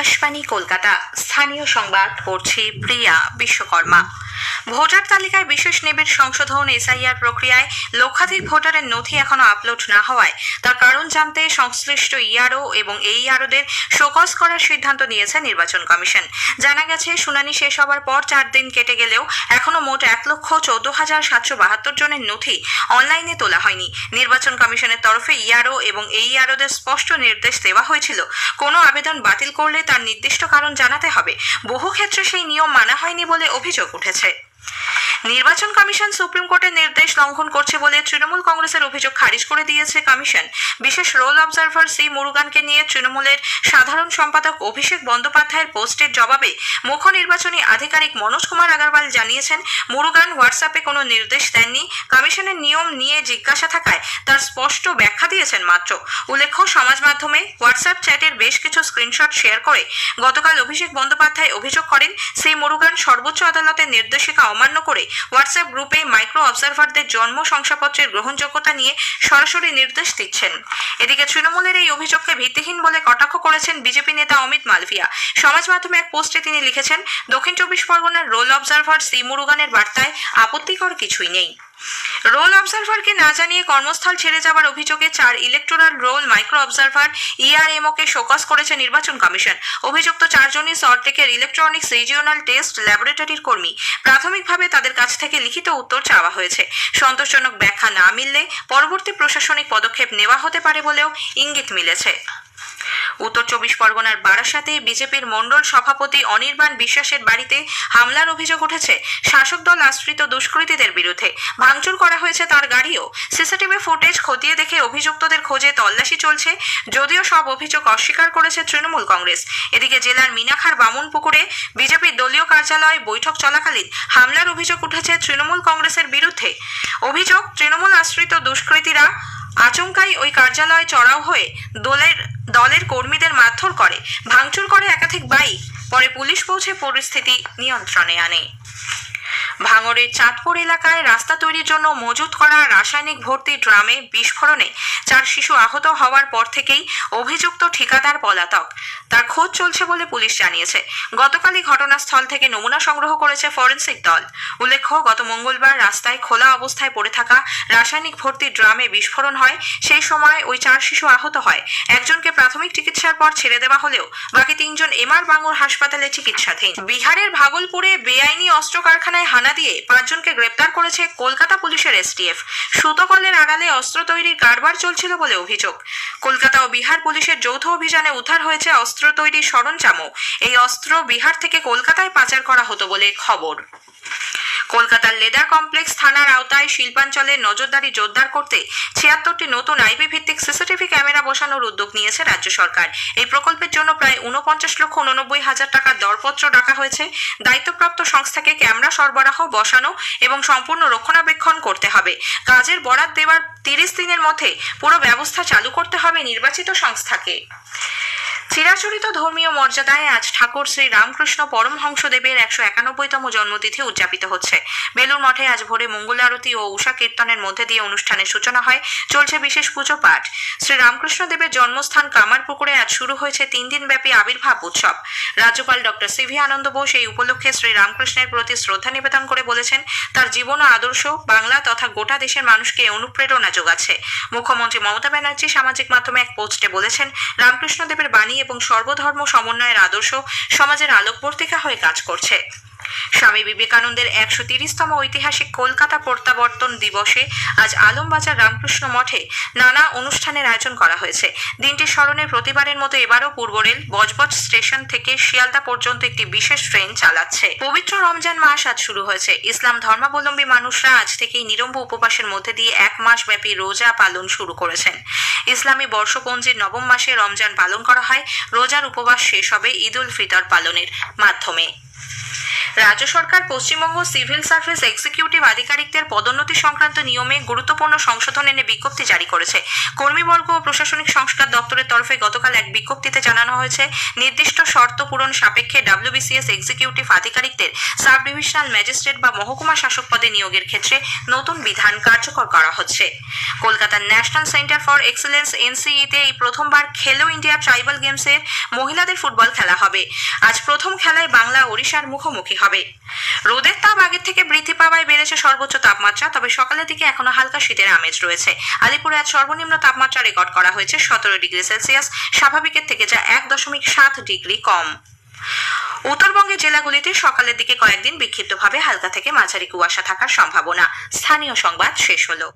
আকাশবাণী কলকাতা। স্থানীয় সংবাদ পড়ছি প্রিয়া বিশ্বকর্মা। ভোটার তালিকায় বিশেষ নিবিড় সংশোধন এসআইআর প্রক্রিয়ায় লক্ষাধিক ভোটারের নথি এখনো আপলোড না হওয়ায় তার কারণ জানতে সংশ্লিষ্ট ইআরও এবং এইআরওদের শোকজ করার সিদ্ধান্ত নিয়েছে নির্বাচন কমিশন। জানা গেছে, শুনানি শেষ হওয়ার পর 4 দিন কেটে গেলেও এখনো মোট 1,14,772 জনের নথি অনলাইনে তোলা হয়নি। নির্বাচন কমিশনের তরফে ইআরও এবং এইআরওদের স্পষ্ট নির্দেশ দেওয়া হয়েছিল, কোনো আবেদন বাতিল করলে তার নির্দিষ্ট কারণ জানাতে হবে। বহু ক্ষেত্রে সেই নিয়ম মানা হয়নি বলে অভিযোগ উঠেছে। নির্বাচন কমিশন সুপ্রিম কোর্টের নির্দেশ লঙ্ঘন করছে বলে তৃণমূল কংগ্রেসের অভিযোগ খারিজ করে দিয়েছে কমিশন। বিশেষ রোল অবজারভার সি মুরুগানকে নিয়ে তৃণমূলের সাধারণ সম্পাদক অভিষেক বন্দ্যোপাধ্যায়ের পোস্টের জবাবে মুখ্য নির্বাচনী আধিকারিক মনোজ কুমার আগরওয়াল জানিয়েছেন, মুরুগান হোয়াটসঅ্যাপে কোনো নির্দেশ দেননি। কমিশনের নিয়ম নিয়ে জিজ্ঞাসা থাকায় তার স্পষ্ট ব্যাখ্যা দিয়েছেন মাত্র। উল্লেখ্য, সমাজ মাধ্যমে হোয়াটসঅ্যাপ চ্যাটের বেশ কিছু স্ক্রিনশট শেয়ার করে গতকাল অভিষেক বন্দ্যোপাধ্যায় অভিযোগ করেন, সি মুরুগান সর্বোচ্চ আদালতের নির্দেশিকা অমান্য করে হোয়াটসঅ্যাপ গ্রুপে মাইক্রো অবজারভারদের জন্ম শংসাপত্রের গ্রহণযোগ্যতা নিয়ে সরাসরি নির্দেশ দিচ্ছেন। এদিকে তৃণমূলের এই অভিযোগকে ভিত্তিহীন বলে কটাক্ষ করেছেন বিজেপি নেতা অমিত মালভিয়া। সমাজ মাধ্যমে এক পোস্টে তিনি লিখেছেন, দক্ষিণ 24 পরগনার রোল অবজারভার সি মুরুগানের বার্তায় আপত্তিকর কিছুই নেই। রোল অবজারভারকে না জানিয়ে কর্মস্থল ছেড়ে যাওয়ার অভিযোগে 4 ইলেকটোরাল রোল মাইক্রো অবজারভার ইআরএমওকে শোকজ করেছে নির্বাচন কমিশন। অভিযুক্ত 4 জনই সল্টলেকের ইলেকট্রনিক্স রিজিওনাল টেস্ট ল্যাবরেটরির কর্মী। প্রাথমিকভাবে তাদের কাছ থেকে লিখিত উত্তর চাওয়া হয়েছে। সন্তোষজনক ব্যাখ্যা না মিললে পরবর্তী প্রশাসনিক পদক্ষেপ নেওয়া হতে পারে বলেও ইঙ্গিত মিলেছে। উত্তর 24 পরগনার বারাসাতে বিজেপির মণ্ডল সভাপতি অনির্বাণ বিশ্বাসের বাড়িতে হামলার অভিযোগ উঠেছে শাসক দল আশ্রিত দুষ্কৃতীদের বিরুদ্ধে। ভাঙচুর করা হয়েছে তার গাড়িও। সিসিটিভি ফুটেজ খতিয়ে দেখে অভিযুক্তদের খোঁজে তল্লাশি চলছে, যদিও সব অভিযোগ অস্বীকার করেছে তৃণমূল কংগ্রেস। এদিকে জেলার মিনাখার বামুনপুকুরে বিজেপির দলীয় কার্যালয়ে বৈঠক চলাকালীন হামলার অভিযোগ উঠেছে তৃণমূল কংগ্রেসের বিরুদ্ধে। অভিযোগ, তৃণমূল আশ্রিত দুষ্কৃতীরা আচমকাই ওই কার্যালয়ে চড়াও হয়ে দলের কর্মীদের মারধর করে, ভাঙচুর করে একাধিক বাইক। পরে পুলিশ পৌঁছে পরিস্থিতি নিয়ন্ত্রণে আনে। ভাঙড়ের চাঁদপুর এলাকায় রাস্তা তৈরির জন্য মজুত করা রাসায়নিক ভর্তি ড্রামে বিস্ফোরণে 4 শিশু আহত হওয়ার পর থেকেই অভিযুক্ত ঠিকাদার পলাতক। তার খোঁজ চলছে বলে পুলিশ জানিয়েছে। গতকালই ঘটনাস্থল থেকে নমুনা সংগ্রহ করেছে ফরেনসিক দল। উল্লেখ্য, গত মঙ্গলবার রাস্তায় খোলা অবস্থায় পড়ে থাকা রাসায়নিক ভর্তি ড্রামে বিস্ফোরণ হয়। সেই সময় ওই 4 শিশু আহত হয়। একজনকে প্রাথমিক চিকিৎসার পর ছেড়ে দেওয়া হলেও বাকি 3 জন এমআর বাঙুর হাসপাতালে চিকিৎসাধীন। বিহারের ভাগলপুরে বেআইনি অস্ত্র কারখানায় হানা দিয়ে 5 জনকে গ্রেপ্তার করেছে কলকাতা পুলিশের এসটিএফ। সুতকলের আড়ালে অস্ত্র তৈরির কারবার চলছিল বলে অভিযোগ। কলকাতা ও বিহার পুলিশের যৌথ অভিযানে উদ্ধার হয়েছে অস্ত্র তৈরির সরঞ্জামও। এই অস্ত্র বিহার থেকে কলকাতায় পাচার করা হতো বলে খবর। কলকাতার লেদার কমপ্লেক্স থানার আওতায় শিল্পাঞ্চলে নজরদারি জোরদার করতে 76টি নতুন আইপি ভিত্তিক সিসিটিভি ক্যামেরা বসানোর উদ্যোগ নিয়েছে রাজ্য সরকার। এই প্রকল্পের জন্য প্রায় 49,89,000 টাকার দরপত্র ডাকা হয়েছে। দায়িত্বপ্রাপ্ত সংস্থাকে ক্যামেরা সরবরাহ, বসানো এবং সম্পূর্ণ রক্ষণাবেক্ষণ করতে হবে। কাজের বরাত দেওয়ার 30 দিনের মধ্যে পুরো ব্যবস্থা চালু করতে হবে নির্বাচিত সংস্থাকে। চিরাচরিত ধর্মীয় মর্যাদায় আজ ঠাকুর শ্রী রামকৃষ্ণ পরমহংসদেবের 191তম জন্মতিথি উদযাপিত হচ্ছে। বেলুর মঠে আজ ভোরে মঙ্গল আরতি ও উষা কীর্তনের মধ্যে দিয়ে অনুষ্ঠানের সূচনা হয়। চলছে বিশেষ পুজো পাঠ। শ্রী রামকৃষ্ণদেবের জন্মস্থান কামারপুকুরে আজ শুরু হয়েছে 3 দিনব্যাপী আবির্ভাব উৎসব। রাজ্যপাল ডক্টর সিভি আনন্দ বোস এই উপলক্ষে শ্রী রামকৃষ্ণের প্রতি শ্রদ্ধা নিবেদন করে বলেছেন, তার জীবন ও আদর্শ বাংলা তথা গোটা দেশের মানুষকে অনুপ্রেরণা যোগাচ্ছে। মুখ্যমন্ত্রী মমতা ব্যানার্জি সামাজিক মাধ্যমে এক পোস্টে বলেছেন, রামকৃষ্ণদেবের বাণী এবং সর্বধর্ম সমন্বয়ের আদর্শ সমাজের আলোকবর্তিকা হয়ে কাজ করছে। স্বামী বিবেকানন্দের 130তম ঐতিহাসিক কলকাতা প্রত্যাবর্তন দিবসে আজ আলমবাজার রামকৃষ্ণ মঠে নানা অনুষ্ঠানের আয়োজন করা হয়েছে। দিনটির স্মরণে প্রতিবারের মতো এবারও পূর্ব রেল বজবজ স্টেশন থেকে শিয়ালদা পর্যন্ত একটি বিশেষ ট্রেন চালাচ্ছে। পবিত্র রমজান মাস আজ শুরু হয়েছে। ইসলাম ধর্মাবলম্বী মানুষরা আজ থেকেই নিরম্ব উপবাসের মধ্যে দিয়ে 1 মাস ব্যাপী রোজা পালন শুরু করেছেন। ইসলামী বর্ষপঞ্জির 9ম মাসে রমজান পালন করা হয়। রোজার উপবাস শেষ হবে ঈদ উল ফিতর পালনের মাধ্যমে। রাজ্য সরকার পশ্চিমবঙ্গ সিভিল সার্ভিস এক্সিকিউটিভ আধিকারিকদের পদোন্নতি সংক্রান্ত নিয়মে গুরুত্বপূর্ণ সংশোধন এনে বিজ্ঞপ্তি জারি করেছে। কর্মীবর্গ ও প্রশাসনিক সংস্কার দপ্তরের তরফে গতকাল এক বিজ্ঞপ্তিতে জানানো হয়েছে, নির্দিষ্ট শর্ত পূরণ সাপেক্ষে WBCS এক্সিকিউটিভ আধিকারিকদের সাব ডিভিশনাল ম্যাজিস্ট্রেট বা মহকুমা শাসক পদে নিয়োগের ক্ষেত্রে নতুন বিধান কার্যকর করা হচ্ছে। কলকাতার ন্যাশনাল সেন্টার ফর এক্সেলেন্স NCE-তে এই প্রথমবার খেলো ইন্ডিয়া ট্রাইবাল গেমসের মহিলাদের ফুটবল খেলা হবে। আজ প্রথম খেলায় বাংলা ওড়িশার মুখোমুখি হবে। রোদের তাপ আগের থেকে বৃদ্ধি পাওয়ায় বেড়েছে সর্বোচ্চ তাপমাত্রা, তবে সকালের দিকে এখনো হালকা শীতের আমেজ রয়েছে। আলিপুরে আজ সর্বনিম্ন তাপমাত্রা রেকর্ড করা হয়েছে 17 ডিগ্রি সেলসিয়াস, স্বাভাবিকের থেকে যা 1.7 ডিগ্রি কম। উত্তরবঙ্গের জেলাগুলিতে সকালের দিকে কয়েকদিন বিক্ষিপ্তভাবে হালকা থেকে মাঝারি কুয়াশা থাকার সম্ভাবনা। স্থানীয় সংবাদ শেষ হলো।